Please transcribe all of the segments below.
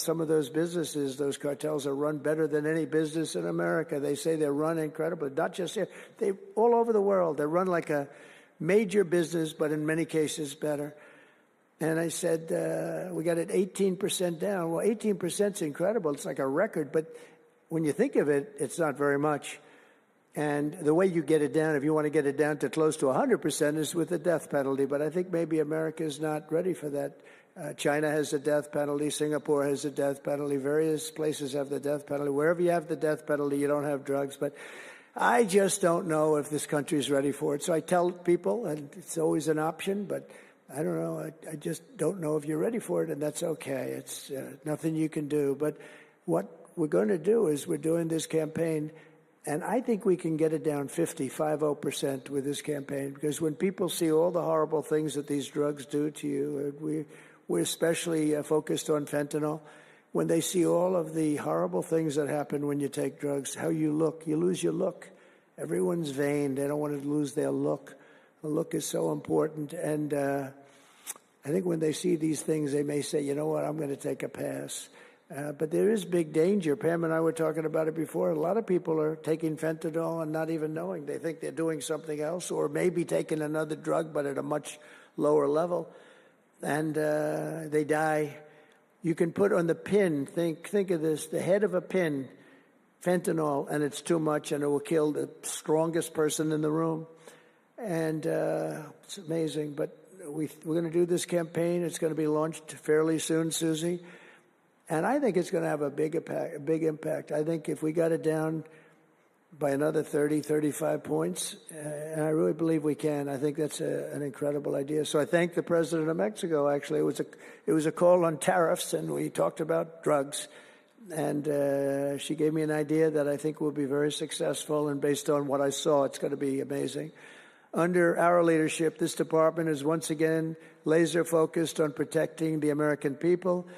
some of those businesses, those cartels are run better than any business in America. They say they're run incredibly, not just here, they all over the world. They're run like a major business, but in many cases better. And I said, we got it 18% down. Well, 18% is incredible. It's like a record. But when you think of it, it's not very much. And the way you get it down, if you want to get it down to close to 100%, is with the death penalty. But I think maybe America is not ready for that. China has a death penalty. Singapore has a death penalty. Various places have the death penalty. Wherever you have the death penalty, you don't have drugs. But I just don't know if this country is ready for it. So I tell people, and it's always an option, but I don't know. I just don't know if you're ready for it, and that's okay. It's nothing you can do. But what we're going to do is we're doing this campaign, and I think we can get it down 50% with this campaign, because when people see all the horrible things that these drugs do to you, we're especially focused on fentanyl. When they see all of the horrible things that happen when you take drugs, how you look, you lose your look. Everyone's vain. They don't want to lose their look. The look is so important. And I think when they see these things, they may say, you know what, I'm going to take a pass. But there is big danger. Pam and I were talking about it before. A lot of people are taking fentanyl and not even knowing. They think they're doing something else, or maybe taking another drug, but at a much lower level. And they die. You can put on the pin, think of this, the head of a pin, fentanyl, and it's too much, and it will kill the strongest person in the room. And it's amazing. But we're going to do this campaign. It's going to be launched fairly soon, Susie. And I think it's going to have a big impact. I think if we got it down by another 30, 35 points, and I really believe we can, I think that's an incredible idea. So I thank the president of Mexico, actually. It was a call on tariffs, and we talked about drugs. And she gave me an idea that I think will be very successful, and based on what I saw, it's going to be amazing. Under our leadership, this department is once again laser focused on protecting the American people.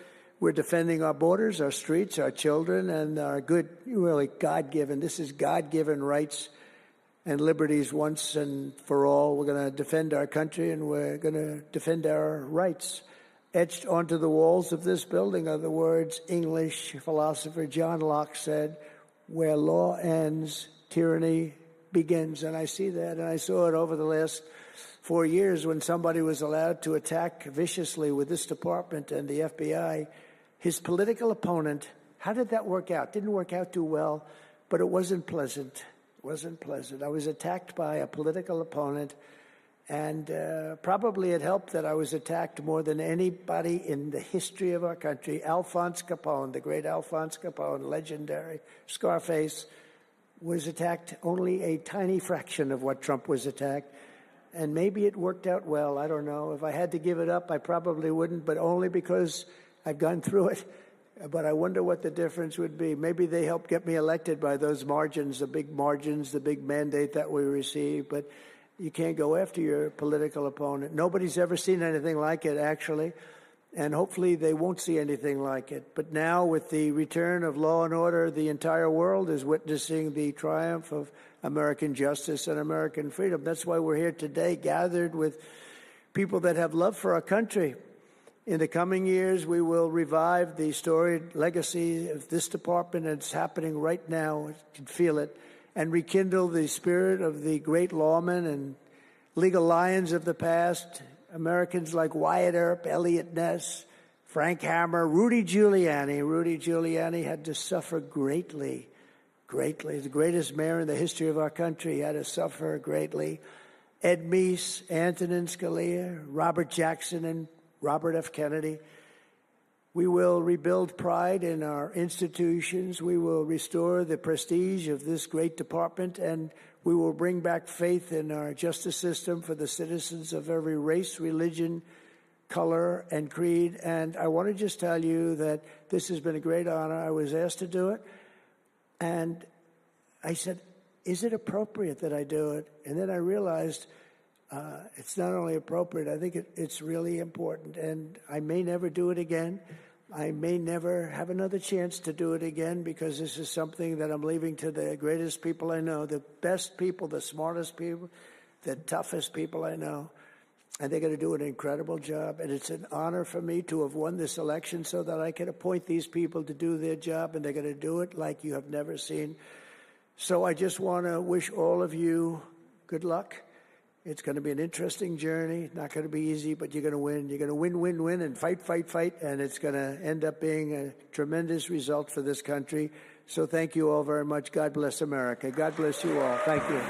We're defending our borders, our streets, our children, and our good, really God-given, this is God-given rights and liberties once and for all. We're going to defend our country, and we're going to defend our rights. Etched onto the walls of this building are the words English philosopher John Locke said, "Where law ends, tyranny begins." And I see that, and I saw it over the last 4 years when somebody was allowed to attack viciously with this department and the FBI his political opponent. How did that work out? Didn't work out too well, but it wasn't pleasant. It wasn't pleasant. I was attacked by a political opponent, and probably it helped that I was attacked more than anybody in the history of our country. Alphonse Capone, the great Alphonse Capone, legendary, Scarface, was attacked only a tiny fraction of what Trump was attacked. And maybe it worked out well. I don't know. If I had to give it up, I probably wouldn't, but only because I've gone through it. But I wonder what the difference would be. Maybe they helped get me elected by those margins, the big mandate that we received. But you can't go after your political opponent. Nobody's ever seen anything like it, actually. And hopefully they won't see anything like it. But now, with the return of law and order, the entire world is witnessing the triumph of American justice and American freedom. That's why we're here today, gathered with people that have love for our country. In the coming years, we will revive the storied legacy of this department. It's happening right now. You can feel it. And rekindle the spirit of the great lawmen and legal lions of the past, Americans like Wyatt Earp, Elliot Ness, Frank Hammer, Rudy Giuliani. Rudy Giuliani had to suffer greatly. The greatest mayor in the history of our country had to suffer greatly. Ed Meese, Antonin Scalia, Robert Jackson, and Robert F. Kennedy. We will rebuild pride in our institutions. We will restore the prestige of this great department, and we will bring back faith in our justice system for the citizens of every race, religion, color, and creed. And I want to just tell you that this has been a great honor. I was asked to do it, and I said, is it appropriate that I do it? And then I realized it's not only appropriate, I think it's really important. And I may never do it again. I may never have another chance to do it again, because this is something that I'm leaving to the greatest people I know, the best people, the smartest people, the toughest people I know. And they're going to do an incredible job. And it's an honor for me to have won this election so that I can appoint these people to do their job, and they're going to do it like you have never seen. So I just want to wish all of you good luck. It's going to be an interesting journey. Not going to be easy, but you're going to win. You're going to win, win, win, and fight, fight, fight. And it's going to end up being a tremendous result for this country. So thank you all very much. God bless America. God bless you all. Thank you.